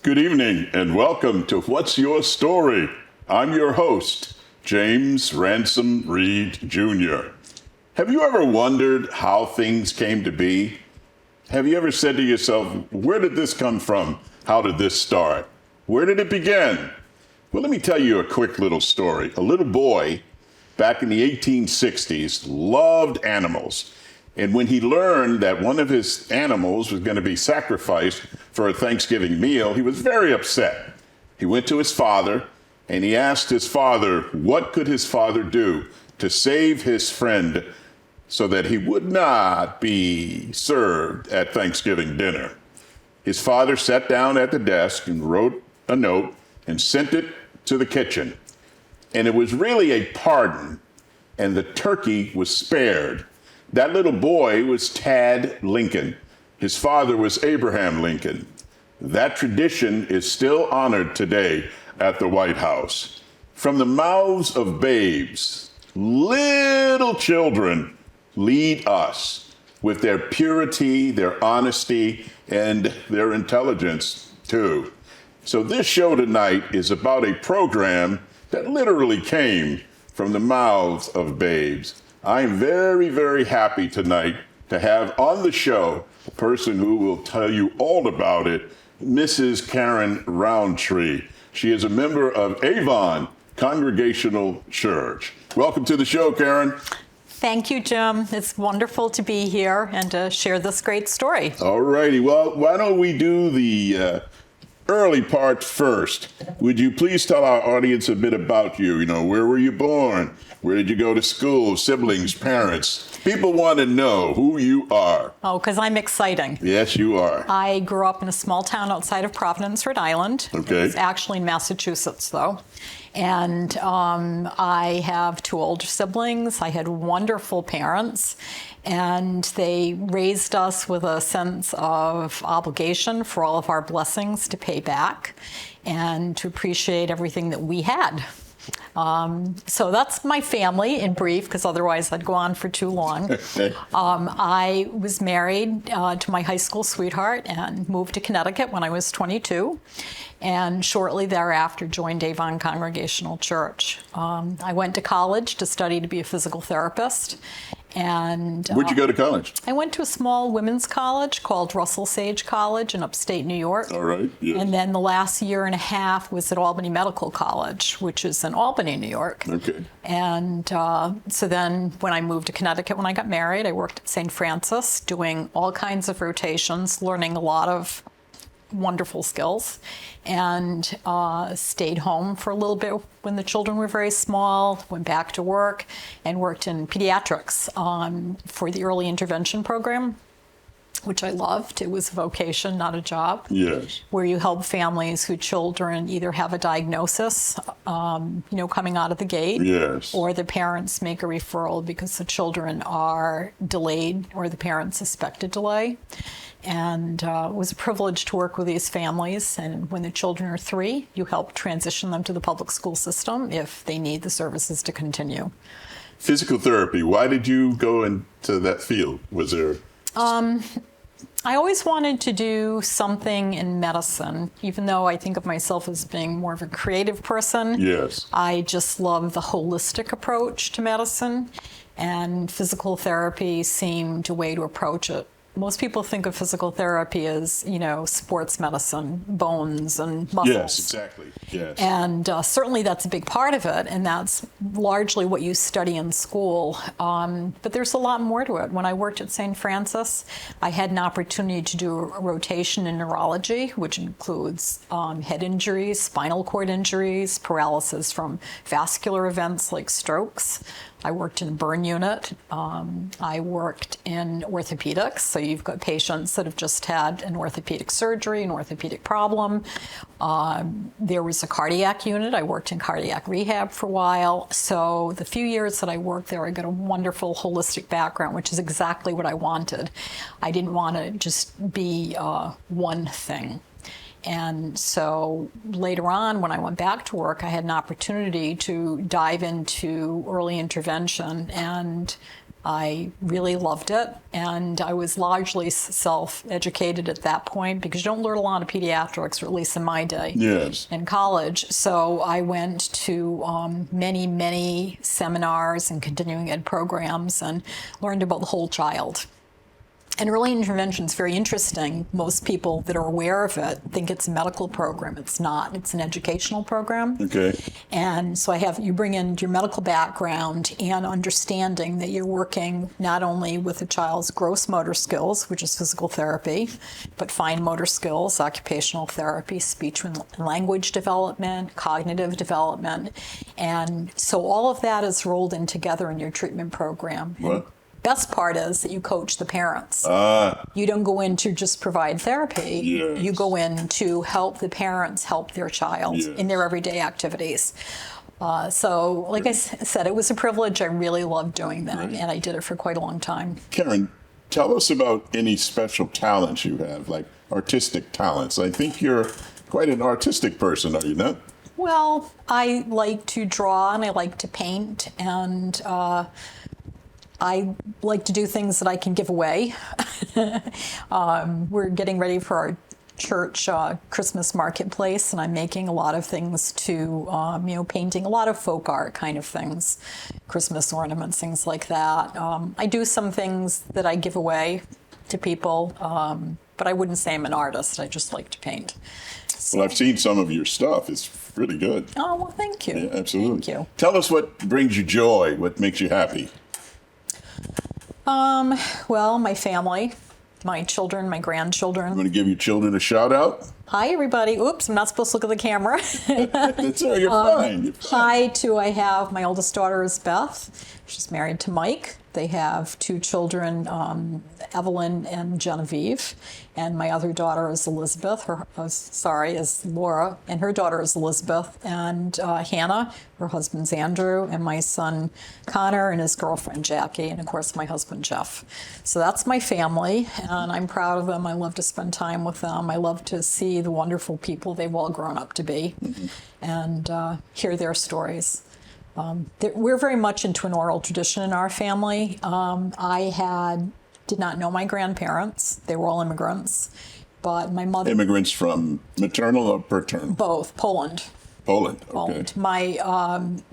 Good evening and welcome to What's Your Story? I'm your host, James Ransom Reed Jr. Have you ever wondered how things came to be? Have you ever said to yourself, where did this come from? How did this start? Where did it begin? Well, let me tell you a quick little story. A little boy back in the 1860s loved animals. And when he learned that one of his animals was going to be sacrificed for a Thanksgiving meal, he was very upset. He went to his father and he asked his father, what could his father do to save his friend so that he would not be served at Thanksgiving dinner? His father sat down at the desk and wrote a note and sent it to the kitchen. And it was really a pardon, and the turkey was spared. That little boy was Tad Lincoln. His father was Abraham Lincoln. That tradition is still honored today at the White House. From the mouths of babes, little children lead us with their purity, their honesty, and their intelligence too. So this show tonight is about a program that literally came from the mouths of babes. I am very, very happy tonight to have on the show a person who will tell you all about it, Mrs. Karen Roundtree. She is a member of Avon Congregational Church. Welcome to the show, Karen. Thank you, Jim. It's wonderful to be here and to share this great story. All righty. Well, why don't we do the early part first? Would you please tell our audience a bit about you? You know, where were you born? Where did you go to school? Siblings, parents? People want to know who you are. Oh, because I'm exciting. Yes, you are. I grew up in a small town outside of Providence, Rhode Island. Okay. It's actually in Massachusetts, though. And I have two older siblings. I had wonderful parents, and they raised us with a sense of obligation for all of our blessings to pay back and to appreciate everything that we had. So that's my family in brief, because otherwise I'd go on for too long. I was married to my high school sweetheart and moved to Connecticut when I was 22, and shortly thereafter joined Avon Congregational Church. I went to college to study to be a physical therapist. And where'd you go to college? I went to a small women's college called Russell Sage College in upstate New York. All right. Yes. And then the last year and a half was at Albany Medical College, which is in Albany, New York. Okay. And so then when I moved to Connecticut, when I got married, I worked at St. Francis doing all kinds of rotations, learning a lot of wonderful skills, and stayed home for a little bit when the children were very small, went back to work, and worked in pediatrics for the early intervention program, which I loved. It was a vocation, not a job. Yes. Where you help families whose children either have a diagnosis, coming out of the gate, yes, or the parents make a referral because the children are delayed or the parents suspect a delay. And it was a privilege to work with these families. And when the children are 3, you help transition them to the public school system if they need the services to continue. Physical therapy. Why did you go into that field? Was there... I always wanted to do something in medicine, even though I think of myself as being more of a creative person. Yes. I just love the holistic approach to medicine, and physical therapy seemed a way to approach it. Most people think of physical therapy as, sports medicine, bones and muscles. Yes, exactly. Yes. And certainly that's a big part of it, and that's largely what you study in school. But there's a lot more to it. When I worked at St. Francis, I had an opportunity to do a rotation in neurology, which includes head injuries, spinal cord injuries, paralysis from vascular events like strokes. I worked in a burn unit. I worked in orthopedics. So you've got patients that have just had an orthopedic surgery, an orthopedic problem. There was a cardiac unit. I worked in cardiac rehab for a while. So the few years that I worked there, I got a wonderful holistic background, which is exactly what I wanted. I didn't want to just be one thing. And so later on, when I went back to work, I had an opportunity to dive into early intervention and I really loved it, and I was largely self-educated at that point because you don't learn a lot of pediatrics, or at least in my day, Yes. in college. So I went to many seminars and continuing ed programs and learned about the whole child. And early intervention is very interesting. Most people that are aware of it think it's a medical program. It's not. It's an educational program. Okay. And so you bring in your medical background and understanding that you're working not only with a child's gross motor skills, which is physical therapy, but fine motor skills, occupational therapy, speech and language development, cognitive development. And so all of that is rolled in together in your treatment program. What? Best part is that you coach the parents. You don't go in to just provide therapy. Yes. You go in to help the parents help their child Yes. in their everyday activities. So, like I said, it was a privilege. I really loved doing that, Right. and I did it for quite a long time. Karen, tell us about any special talents you have, like artistic talents. I think you're quite an artistic person, are you not? Well, I like to draw and I like to paint, and I like to do things that I can give away. We're getting ready for our church Christmas marketplace, and I'm making a lot of things to, painting a lot of folk art kind of things, Christmas ornaments, things like that. I do some things that I give away to people, but I wouldn't say I'm an artist. I just like to paint. Well, I've seen some of your stuff. It's really good. Oh, well, thank you. Yeah, absolutely. Thank you. Tell us what brings you joy, what makes you happy. Well, my family, my children, my grandchildren. I'm going to give your children a shout out. Hi, everybody. Oops, I'm not supposed to look at the camera. That's all, you're fine. You're fine. I have my oldest daughter is Beth. She's married to Mike. They have two children, Evelyn and Genevieve, and my other daughter is Elizabeth. Is Laura, and her daughter is Elizabeth, and Hannah. Her husband's Andrew, and my son Connor and his girlfriend Jackie, and of course my husband Jeff. So that's my family, and I'm proud of them. I love to spend time with them. I love to see the wonderful people they've all grown up to be, and hear their stories. We're very much into an oral tradition in our family. I did not know my grandparents. They were all immigrants. But my mother... Immigrants from maternal or paternal? Both. Poland. Poland, okay. Poland.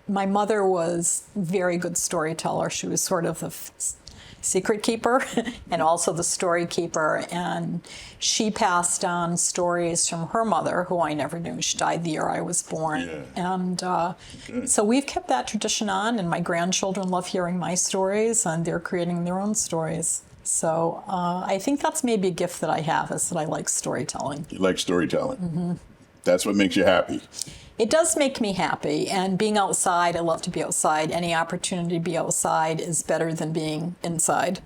My mother was a very good storyteller. She was sort of the secret keeper and also the story keeper, and she passed on stories from her mother, who I never knew. She died the year I was born. Yeah. And so we've kept that tradition on, and my grandchildren love hearing my stories, and they're creating their own stories. So I think that's maybe a gift that I have, is that I like storytelling. You like storytelling. That's what makes you happy. It does make me happy, and being outside, I love to be outside. Any opportunity to be outside is better than being inside.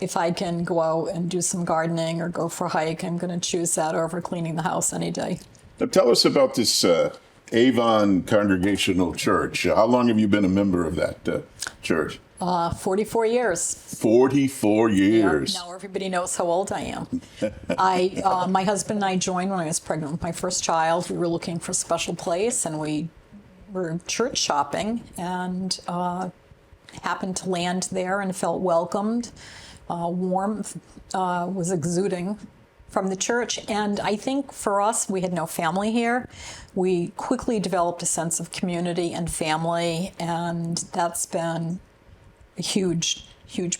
If I can go out and do some gardening or go for a hike, I'm going to choose that over cleaning the house any day. Now tell us about this Avon Congregational Church. How long have you been a member of that church? 44 years. 44 years. Now everybody knows how old I am. My husband and I joined when I was pregnant with my first child. We were looking for a special place, and we were church shopping, and happened to land there and felt welcomed. Warmth was exuding from the church. And I think for us, we had no family here. We quickly developed a sense of community and family, and that's been a huge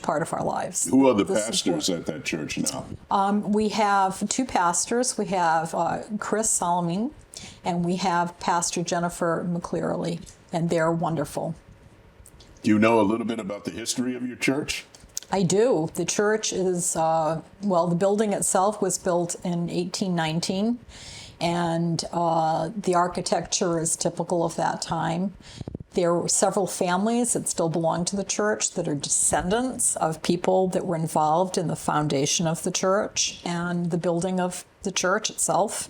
part of our lives. Who are the pastors at that church now? We have two pastors. We have Chris Solomon, and we have Pastor Jennifer McClearly, and they're wonderful. Do you know a little bit about the history of your church? I do. The church is, the building itself was built in 1819, and the architecture is typical of that time. There were several families that still belong to the church that are descendants of people that were involved in the foundation of the church and the building of the church itself,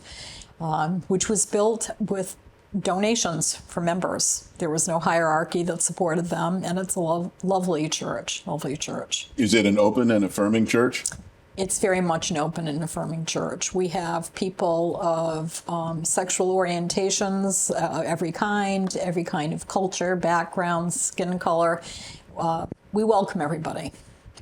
which was built with donations from members. There was no hierarchy that supported them, and it's a lovely church, lovely church. Is it an open and affirming church? It's very much an open and affirming church. We have people of sexual orientations, every kind of culture, background, skin color. we welcome everybody.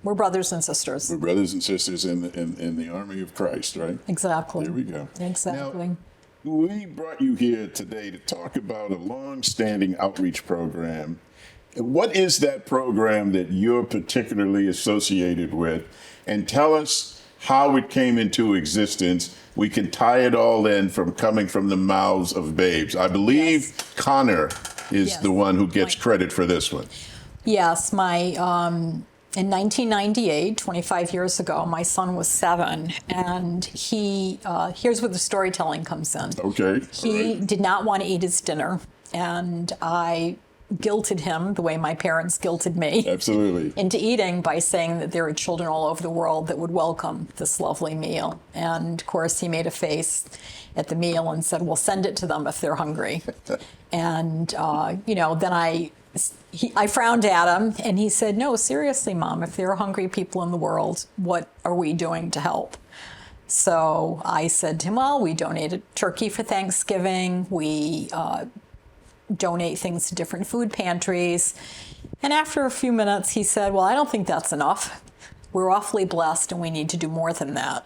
We're brothers and sisters. We're brothers and sisters in the army of Christ, right? Exactly. There we go. Exactly. Now, we brought you here today to talk about a long-standing outreach program. What is that program that you're particularly associated with? And tell us how it came into existence. We can tie it all in from coming from the mouths of babes. I believe Connor is the one who gets credit for this one. Yes, in 1998, 25 years ago, my son was 7, and here's where the storytelling comes in. Okay. He did not want to eat his dinner, and I guilted him the way my parents guilted me. Absolutely. Into eating by saying that there are children all over the world that would welcome this lovely meal. And of course, he made a face at the meal and said, well, send it to them if they're hungry. And, then I frowned at him, and he said, no, seriously, Mom, if there are hungry people in the world, what are we doing to help? So I said to him, well, we donated turkey for Thanksgiving. We donate things to different food pantries. And after a few minutes, he said, well, I don't think that's enough. We're awfully blessed, and we need to do more than that.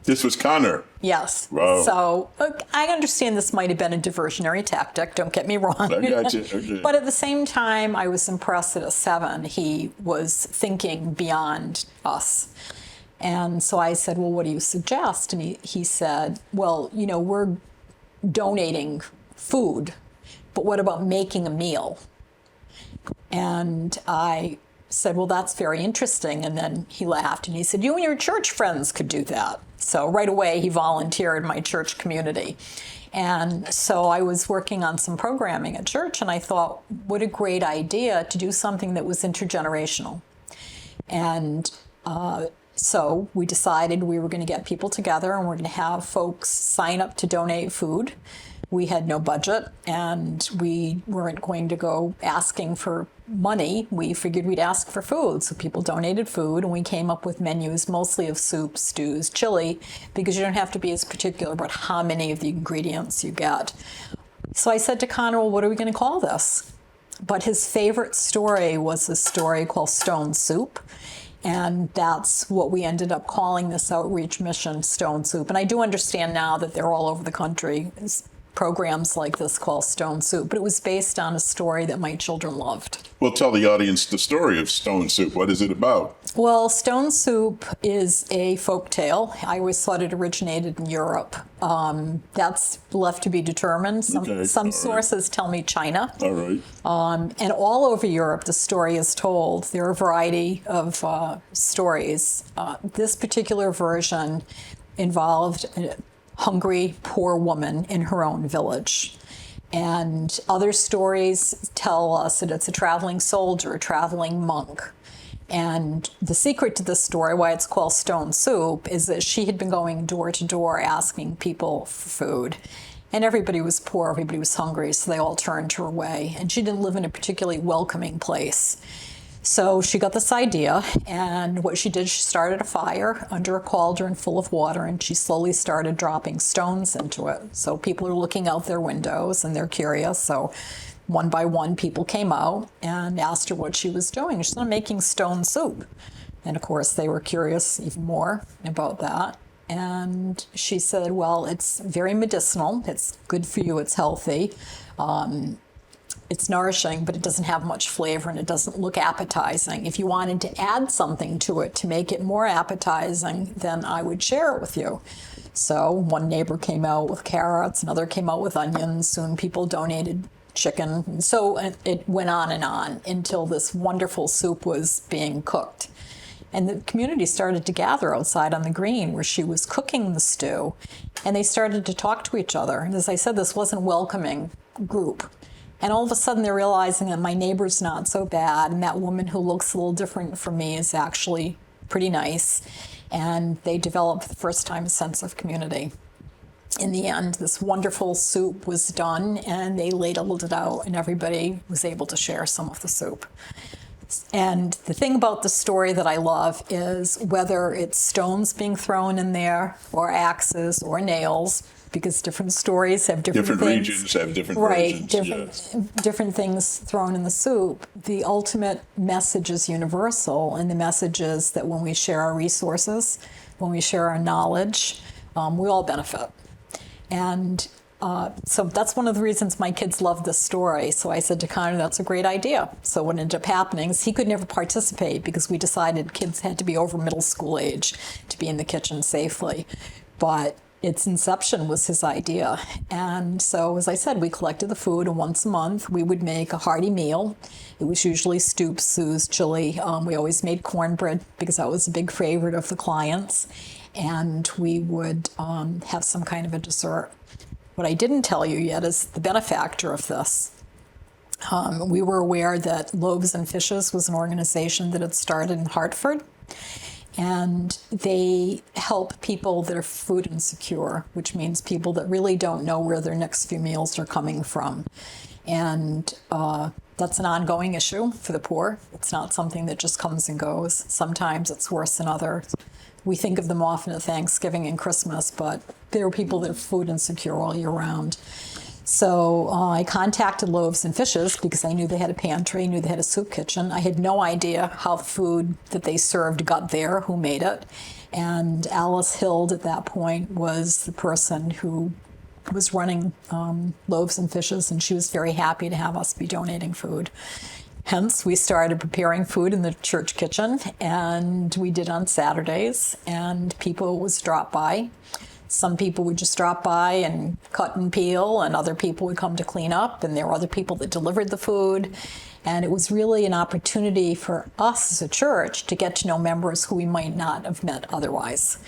This was Connor. Yes. Wow. So I understand this might have been a diversionary tactic. Don't get me wrong. I got you. Okay. But at the same time, I was impressed that at 7, he was thinking beyond us. And so I said, well, what do you suggest? And he said, well, we're donating food, but what about making a meal? And I said, well, that's very interesting. And then he laughed and he said, you and your church friends could do that. So right away, he volunteered in my church community. And so I was working on some programming at church, and I thought, what a great idea to do something that was intergenerational. And so we decided we were going to get people together, and we're going to have folks sign up to donate food. We had no budget, and we weren't going to go asking for money. We figured we'd ask for food. So people donated food, and we came up with menus mostly of soup, stews, chili, because you don't have to be as particular about how many of the ingredients you get. So I said to Connor, well, what are we going to call this? But his favorite story was a story called Stone Soup. And that's what we ended up calling this outreach mission, Stone Soup. And I do understand now that they're all over the country, programs like this called Stone Soup, but it was based on a story that my children loved. Well, tell the audience the story of Stone Soup. What is it about? Well, Stone Soup is a folk tale. I always thought it originated in Europe. That's left to be determined. Some sources tell me China. All right. And all over Europe, the story is told. There are a variety of stories. This particular version involved a hungry, poor woman in her own village. And other stories tell us that it's a traveling soldier, a traveling monk. And the secret to this story, why it's called Stone Soup, is that she had been going door to door asking people for food. And everybody was poor, everybody was hungry, so they all turned her away. And she didn't live in a particularly welcoming place. So she got this idea, and what she did, she started a fire under a cauldron full of water, and she slowly started dropping stones into it. So people are looking out their windows, and they're curious. So one by one, people came out and asked her what she was doing. She said, I'm making stone soup. And of course, they were curious even more about that. And she said, well, it's very medicinal. It's good for you. It's healthy. It's nourishing, but it doesn't have much flavor and it doesn't look appetizing. If you wanted to add something to it to make it more appetizing, then I would share it with you. So one neighbor came out with carrots, another came out with onions. Soon people donated chicken. And so it went on until this wonderful soup was being cooked. And the community started to gather outside on the green where she was cooking the stew, and they started to talk to each other. And as I said, this wasn't a welcoming group. And all of a sudden they're realizing that my neighbor's not so bad, and that woman who looks a little different from me is actually pretty nice. And they developed the first time a sense of community. In the end, this wonderful soup was done, and they ladled it out, and everybody was able to share some of the soup. And the thing about the story that I love is whether it's stones being thrown in there, or axes, or nails, because different stories have different things. Regions have different right, versions. different things thrown in the soup. The ultimate message is universal, and the message is that when we share our resources, when we share our knowledge, we all benefit. And so that's one of the reasons my kids love this story. So I said to Connor, that's a great idea. So what ended up happening is he could never participate because we decided kids had to be over middle school age to be in the kitchen safely. But its inception was his idea. And so, as I said, we collected the food, and once a month we would make a hearty meal. It was usually soup, stews, chili. We always made cornbread because that was a big favorite of the clients. And we would have some kind of a dessert. What I didn't tell you yet is the benefactor of this. We were aware that Loaves and Fishes was an organization that had started in Hartford, and they help people that are food insecure, which means people that really don't know where their next few meals are coming from. And that's an ongoing issue for the poor. It's not something that just comes and goes. Sometimes it's worse than others. We think of them often at Thanksgiving and Christmas, but there are people that are food insecure all year round. So I contacted Loaves and Fishes because I knew they had a pantry, knew they had a soup kitchen. I had no idea how the food that they served got there, who made it. And Alice Hild at that point was the person who was running Loaves and Fishes, and she was very happy to have us be donating food. Hence, we started preparing food in the church kitchen, and we did on Saturdays, and people would drop by. Some people would just drop by and cut and peel, and other people would come to clean up, and there were other people that delivered the food. And it was really an opportunity for us as a church to get to know members who we might not have met otherwise.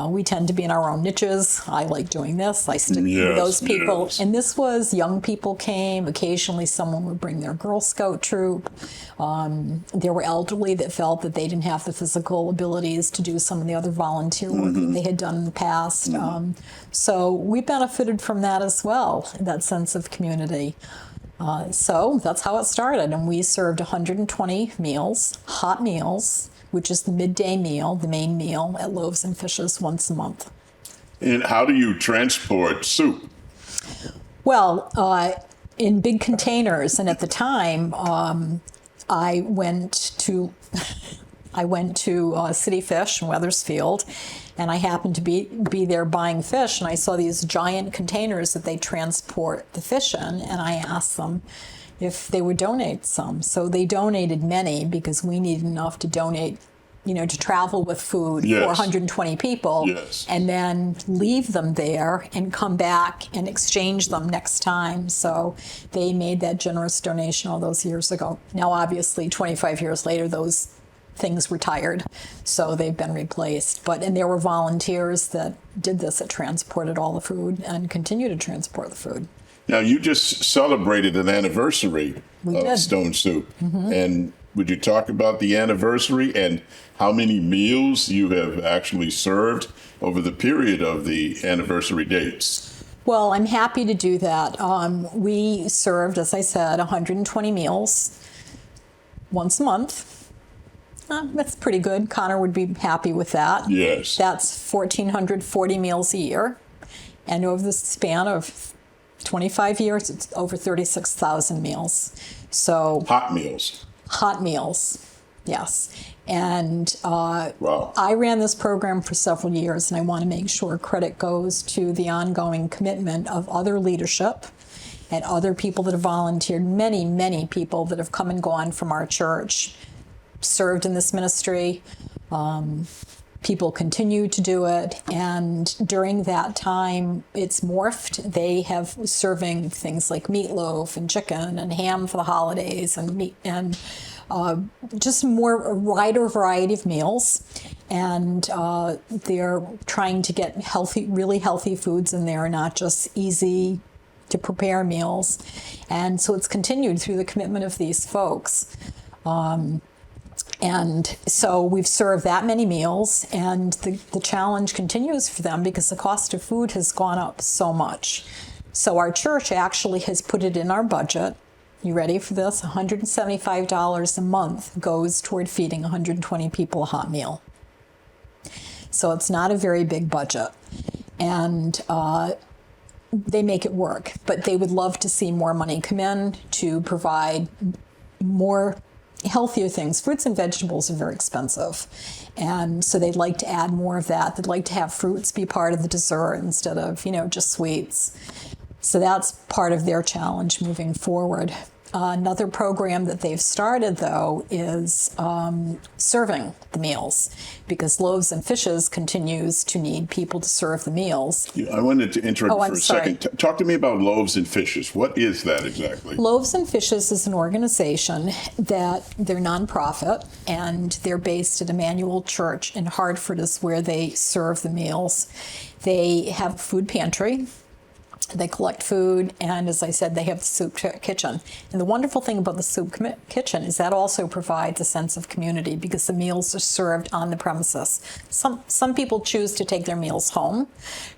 We tend to be in our own niches. I like doing this. I stick with those people. Yes. And this was young people came. Occasionally someone would bring their Girl Scout troop. There were elderly that felt that they didn't have the physical abilities to do some of the other volunteer work that they had done in the past. So we benefited from that as well, that sense of community. So that's how it started. And we served 120 meals, hot meals, which is the midday meal, the main meal at Loaves and Fishes once a month. And how do you transport soup? Well, in big containers. And at the time, I went to City Fish in Wethersfield, and I happened to be there buying fish, and I saw these giant containers that they transport the fish in, and I asked them if they would donate some. So they donated many because we needed enough to donate, to travel with food for 120 people, and then leave them there and come back and exchange them next time. So they made that generous donation all those years ago. Now, obviously, 25 years later, those things retired, so they've been replaced. And there were volunteers that did this, that transported all the food and continue to transport the food. Now, you just celebrated an anniversary of Stone Soup. And would you talk about the anniversary and how many meals you have actually served over the period of the anniversary dates? Well, I'm happy to do that. We served, as I said, 120 meals once a month. That's pretty good. Connor would be happy with that. Yes. That's 1,440 meals a year. And over the span of 25 years, it's over 36,000 meals. So hot meals. Hot meals, yes. And I ran this program for several years, and I want to make sure credit goes to the ongoing commitment of other leadership and other people that have volunteered. Many, many people that have come and gone from our church served in this ministry. People continue to do it, and during that time, it's morphed. They have serving things like meatloaf and chicken and ham for the holidays, and meat, and just a wider variety of meals. And they're trying to get really healthy foods in there, not just easy to prepare meals. And so it's continued through the commitment of these folks. And so we've served that many meals, and the challenge continues for them because the cost of food has gone up so much. So our church actually has put it in our budget. You ready for this? $175 a month goes toward feeding 120 people a hot meal. So it's not a very big budget. And they make it work, but they would love to see more money come in to provide more healthier things. Fruits and vegetables are very expensive, and so they'd like to add more of that. They'd like to have fruits be part of the dessert instead of, just sweets. So that's part of their challenge moving forward. Another program that they've started, though, is serving the meals, because Loaves and Fishes continues to need people to serve the meals. I wanted to interrupt for a sorry. second. Talk to me about Loaves and Fishes. What is that exactly? Loaves and Fishes is an organization that they're nonprofit, and they're based at Emmanuel Church in Hartford is where they serve the meals. They have a food pantry. They collect food, and as I said, they have the soup kitchen. And the wonderful thing about the soup kitchen is that also provides a sense of community, because the meals are served on the premises. Some people choose to take their meals home,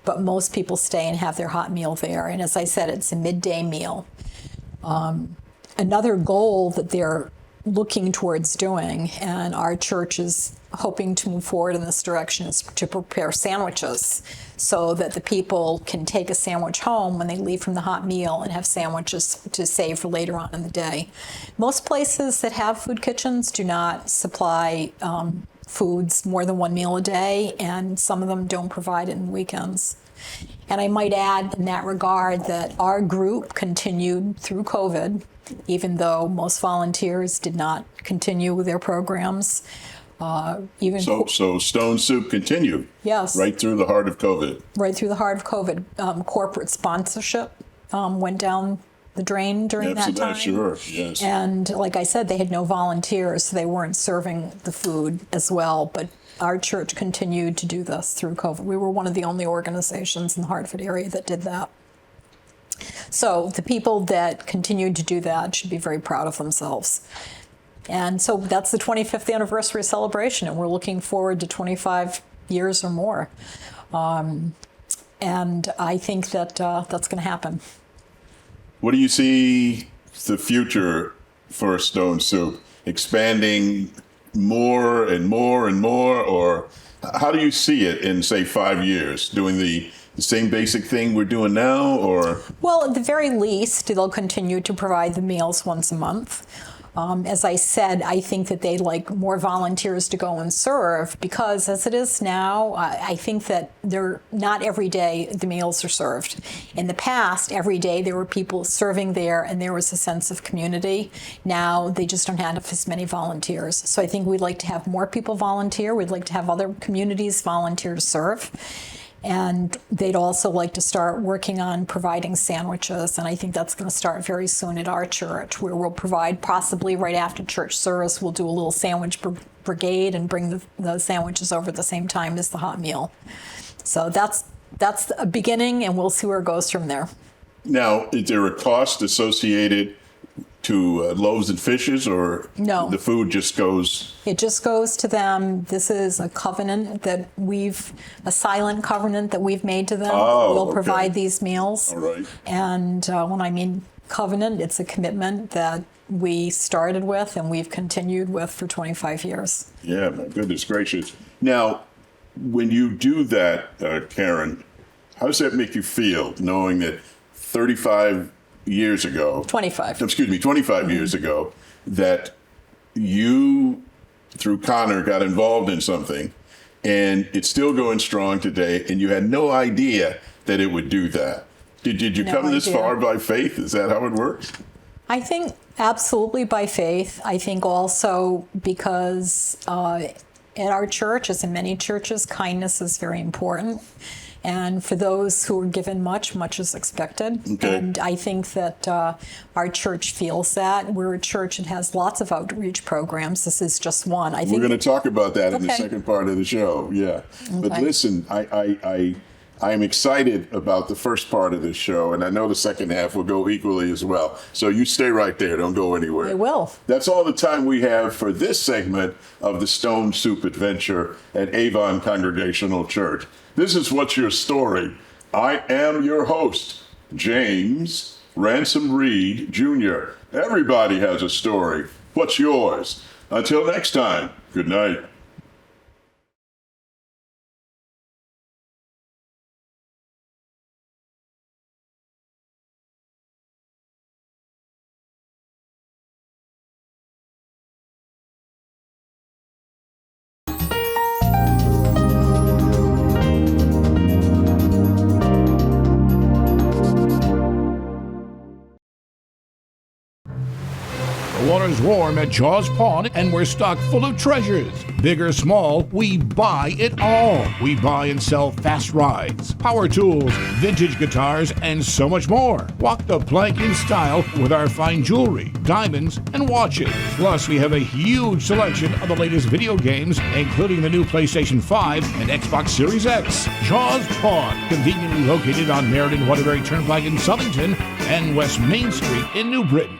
but most people stay and have their hot meal there. And as I said, it's a midday meal. Another goal that they're looking towards doing, and our church is hoping to move forward in this direction, is to prepare sandwiches so that the people can take a sandwich home when they leave from the hot meal and have sandwiches to save for later on in the day. Most places that have food kitchens do not supply foods more than one meal a day, and some of them don't provide it in weekends. And I might add in that regard that our group continued through COVID, even though most volunteers did not continue with their programs. So Stone Soup continued. Yes. Right through the heart of COVID. Right through the heart of COVID. Corporate sponsorship went down the drain during that time. Sure, yes. And like I said, they had no volunteers, so they weren't serving the food as well. But our church continued to do this through COVID. We were one of the only organizations in the Hartford area that did that. So the people that continued to do that should be very proud of themselves. And so that's the 25th anniversary celebration, and we're looking forward to 25 years or more. And I think that that's going to happen. What do you see the future for Stone Soup? Expanding more and more and more? Or how do you see it in, say, 5 years? Doing the same basic thing we're doing now? Or Well, at the very least, they'll continue to provide the meals once a month. As I said, I think that they'd like more volunteers to go and serve, because as it is now, I think that not every day the meals are served. In the past, every day there were people serving there and there was a sense of community. Now they just don't have as many volunteers. So I think we'd like to have more people volunteer. We'd like to have other communities volunteer to serve. And they'd also like to start working on providing sandwiches. And I think that's going to start very soon at our church, where we'll provide, possibly right after church service, we'll do a little sandwich brigade and bring the sandwiches over at the same time as the hot meal. So that's a beginning, and we'll see where it goes from there. now, is there a cost associated to Loaves and Fishes, or No. the food just goes? It just goes to them. This is a covenant a silent covenant that we've made to them. We'll okay. provide these meals. All right. And when I mean covenant, it's a commitment that we started with and we've continued with for 25 years. Yeah, my goodness gracious. Now, when you do that, Karen, how does that make you feel, knowing that 25 years ago, 25 years ago, that you, through Connor, got involved in something, and it's still going strong today, and you had no idea that it would do that? Did you No come this idea. far by faith? Is that how it works? I think absolutely by faith. I think also because at our church, as in many churches, kindness is very important. And for those who are given much, much is expected. Okay. And I think that our church feels that. We're a church that has lots of outreach programs. This is just one. I think We're going to talk about that in the Okay. second part of the show. Yeah. But Okay. listen, I am excited about the first part of this show, and I know the second half will go equally as well. So you stay right there. Don't go anywhere. I will. That's all the time we have for this segment of the Stone Soup Adventure at Avon Congregational Church. This is What's Your Story? I am your host, James Ransom Reed Jr. Everybody has a story. What's yours? Until next time, good night. waters warm at Jaws Pond, and we're stocked full of treasures. Big or small, we buy it all. We buy and sell fast rides, power tools, vintage guitars, and so much more. Walk the plank in style with our fine jewelry, diamonds, and watches. Plus, we have a huge selection of the latest video games, including the new PlayStation 5 and Xbox Series X. Jaws Pond, conveniently located on Meriden Waterbury Turnpike in Southington and West Main Street in New Britain.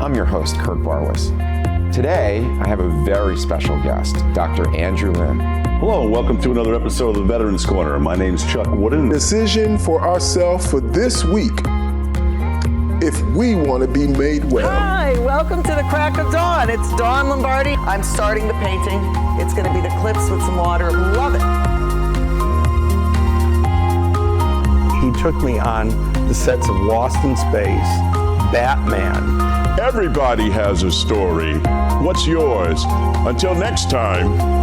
I'm your host, Kurt Barwis. Today, I have a very special guest, Dr. Andrew Lim. Hello, and welcome to another episode of the Veterans Corner. My name is Chuck Wooden. Decision for ourselves for this week if we want to be made well. Hi, welcome to the crack of dawn. It's Dawn Lombardi. I'm starting the painting. It's going to be the clips with some water. Love it. He took me on the sets of Lost in Space, Batman. Everybody has a story. What's yours? Until next time,